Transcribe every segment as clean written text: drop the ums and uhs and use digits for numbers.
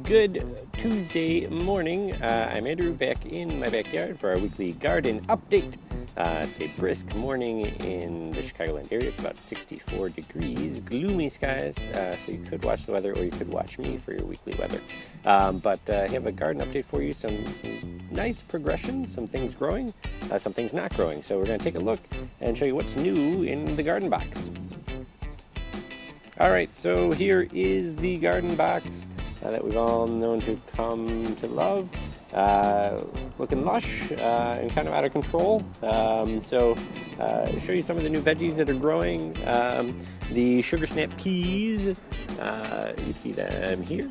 Good Tuesday morning. I'm Andrew, back in my backyard for our weekly garden update. It's a brisk morning in the Chicagoland area. It's about 64 degrees, gloomy skies, so you could watch the weather or you could watch me for your weekly weather. But I have a garden update for you, some nice progression, some things growing, some things not growing. So we're going to take a look and show you what's new in the garden box. All right, so here is the garden box that we've all known to come to love. Looking lush and kind of out of control. So show you some of the new veggies that are growing. The sugar snap peas, you see them here.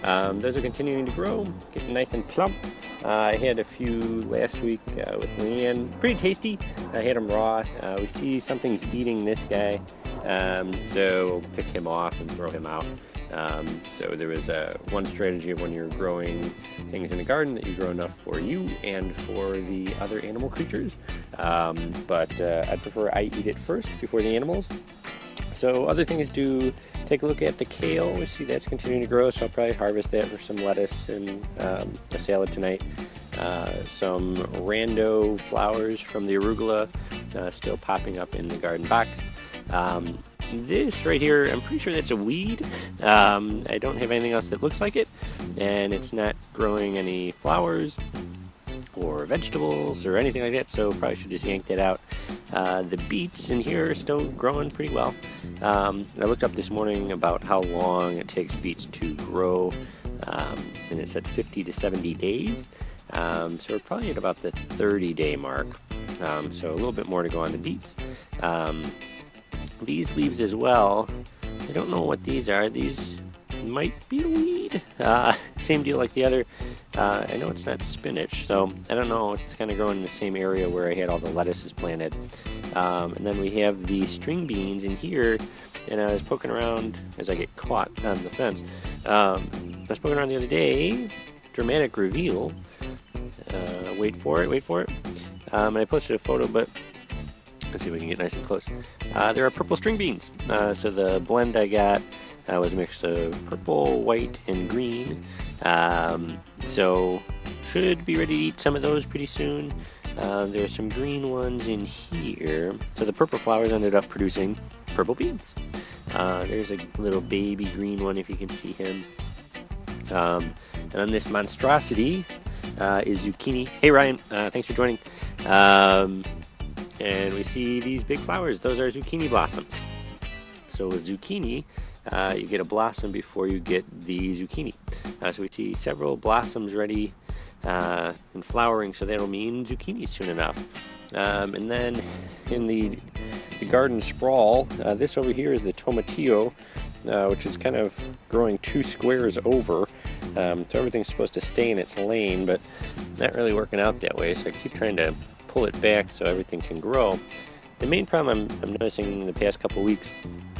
Those are continuing to grow, getting nice and plump. I had a few last week with Leanne, pretty tasty. I had them raw. We see something's eating this guy, so we'll pick him off and throw him out. So there was one strategy of when you're growing things in the garden that you grow enough for you and for the other animal creatures. But I prefer I eat it first before the animals. So other things to take a look at: the kale. We see that's continuing to grow, so I'll probably harvest that for some lettuce and a salad tonight. Some rando flowers from the arugula still popping up in the garden box. This right here, I'm pretty sure that's a weed. I don't have anything else that looks like it, and it's not growing any flowers or vegetables or anything like that, so probably should just yank that out. The beets in here are still growing pretty well. I looked up this morning about how long it takes beets to grow, and it said 50 to 70 days. So we're probably at about the 30-day mark, so a little bit more to go on the beets. These leaves as well, I don't know what these are. These might be a weed. Same deal like the other. I know it's not spinach, so I don't know. It's kind of growing in the same area where I had all the lettuces planted. And then we have the string beans in here, and I was poking around as I get caught on the fence. I was poking around the other day. Dramatic reveal. Wait for it. And I posted a photo, but let's see if we can get nice and close. There are purple string beans. So the blend I got was a mix of purple, white, and green. So should be ready to eat some of those pretty soon. There are some green ones in here. So the purple flowers ended up producing purple beans. There's a little baby green one if you can see him. And then this monstrosity is zucchini. Hey Ryan, thanks for joining. And we see these big flowers. Those are zucchini blossoms. So with zucchini, you get a blossom before you get the zucchini. So we see several blossoms ready and flowering, so that'll mean zucchini soon enough. And then in the garden sprawl, this over here is the tomatillo, which is kind of growing 2 squares over. So everything's supposed to stay in its lane, but not really working out that way. So I keep trying to pull it back so everything can grow. The main problem I'm noticing in the past couple weeks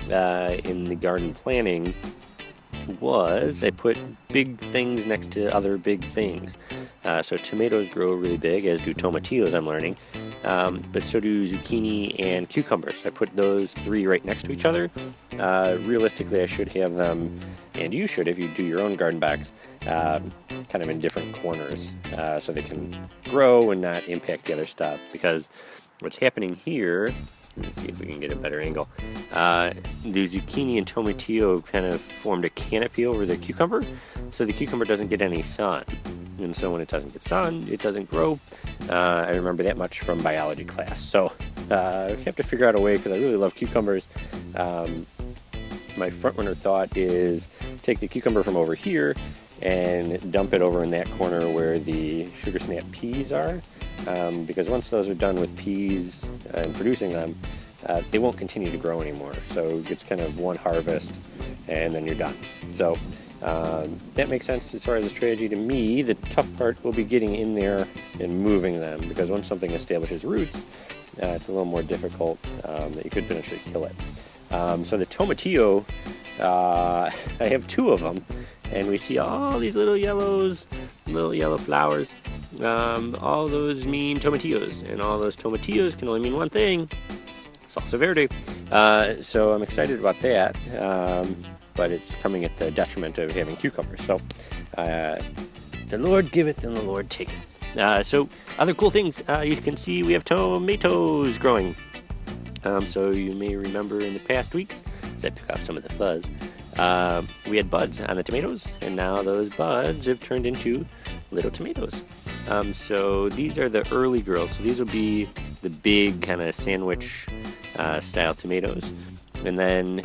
in the garden planning was I put big things next to other big things. So tomatoes grow really big, as do tomatillos, I'm learning, but so do zucchini and cucumbers. I put those 3 right next to each other. Realistically, I should have them, and you should if you do your own garden box, kind of in different corners so they can grow and not impact the other stuff. Because what's happening here, let's see if we can get a better angle. The zucchini and tomatillo kind of formed a canopy over the cucumber, so the cucumber doesn't get any sun. And so when it doesn't get sun, it doesn't grow. I remember that much from biology class. So I have to figure out a way, because I really love cucumbers. My front runner thought is take the cucumber from over here and dump it over in that corner where the sugar snap peas are. Because once those are done with peas and producing them, they won't continue to grow anymore. So it's kind of one harvest and then you're done. So that makes sense as far as a strategy to me. The tough part will be getting in there and moving them, because once something establishes roots, it's a little more difficult that you could potentially kill it. So the tomatillo, I have 2 of them, and we see all these little yellow flowers. All those mean tomatillos, and all those tomatillos can only mean one thing: salsa verde. So I'm excited about that. but it's coming at the detriment of having cucumbers. So the Lord giveth and the Lord taketh. So other cool things, you can see we have tomatoes growing. So you may remember in the past weeks, as I took off some of the fuzz, we had buds on the tomatoes, and now those buds have turned into little tomatoes. So these are the early girls. So these will be the big kind of sandwich style tomatoes. And then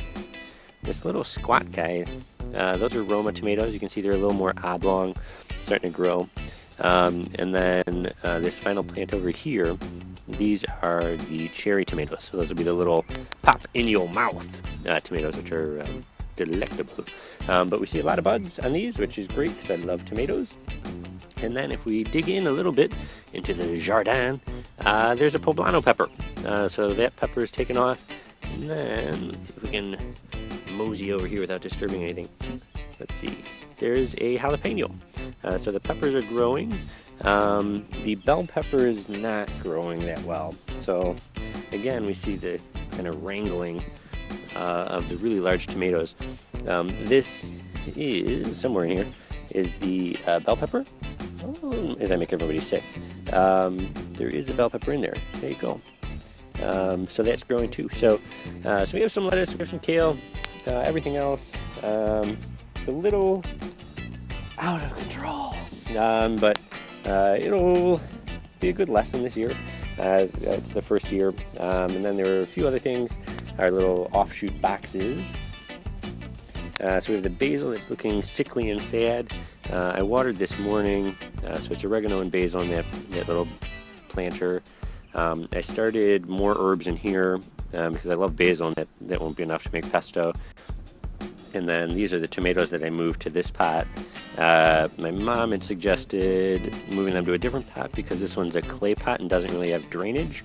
this little squat guy, those are Roma tomatoes. You can see they're a little more oblong, starting to grow. And then this final plant over here, these are the cherry tomatoes. So those will be the little pop in your mouth tomatoes, which are delectable. But we see a lot of buds on these, which is great because I love tomatoes. And then if we dig in a little bit into the jardin, there's a poblano pepper. So that pepper is taken off. And then let's see if we can mosey over here without disturbing anything. Let's see. There's a jalapeno. So the peppers are growing. The bell pepper is not growing that well. So again, we see the kind of wrangling of the really large tomatoes. This is, somewhere in here, is the bell pepper. Oh, as I make everybody sick. There is a bell pepper in there. There you go. So that's growing too. So we have some lettuce, we have some kale, everything else. It's a little out of control. But it'll be a good lesson this year, as it's the first year. And then there are a few other things, our little offshoot boxes. So we have the basil that's looking sickly and sad. I watered this morning, so it's oregano and basil in that little planter. I started more herbs in here because I love basil, and that won't be enough to make pesto. And then these are the tomatoes that I moved to this pot. My mom had suggested moving them to a different pot because this one's a clay pot and doesn't really have drainage.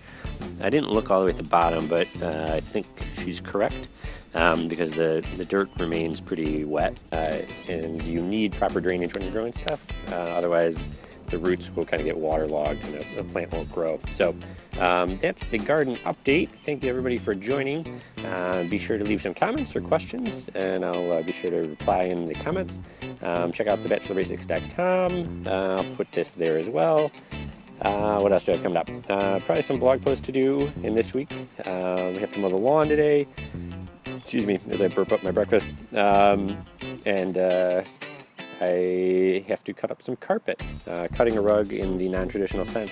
I didn't look all the way at the bottom, but I think she's correct because the dirt remains pretty wet, and you need proper drainage when you're growing stuff. Otherwise, the roots will kind of get waterlogged and the plant won't grow. So that's the garden update. Thank you everybody for joining. Be sure to leave some comments or questions, and I'll be sure to reply in the comments. Check out thebachelorBasics.com. I'll put this there as well. What else do I have coming up? Probably some blog posts to do in this week. We have to mow the lawn today. Excuse me as I burp up my breakfast. I have to cut up some carpet, cutting a rug in the non-traditional sense.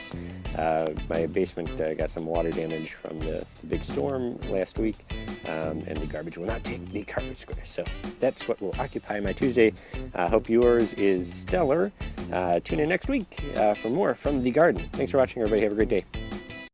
My basement got some water damage from the big storm last week, and the garbage will not take the carpet square. So that's what will occupy my Tuesday. Hope yours is stellar. Tune in next week for more from the garden. Thanks for watching, everybody. Have a great day.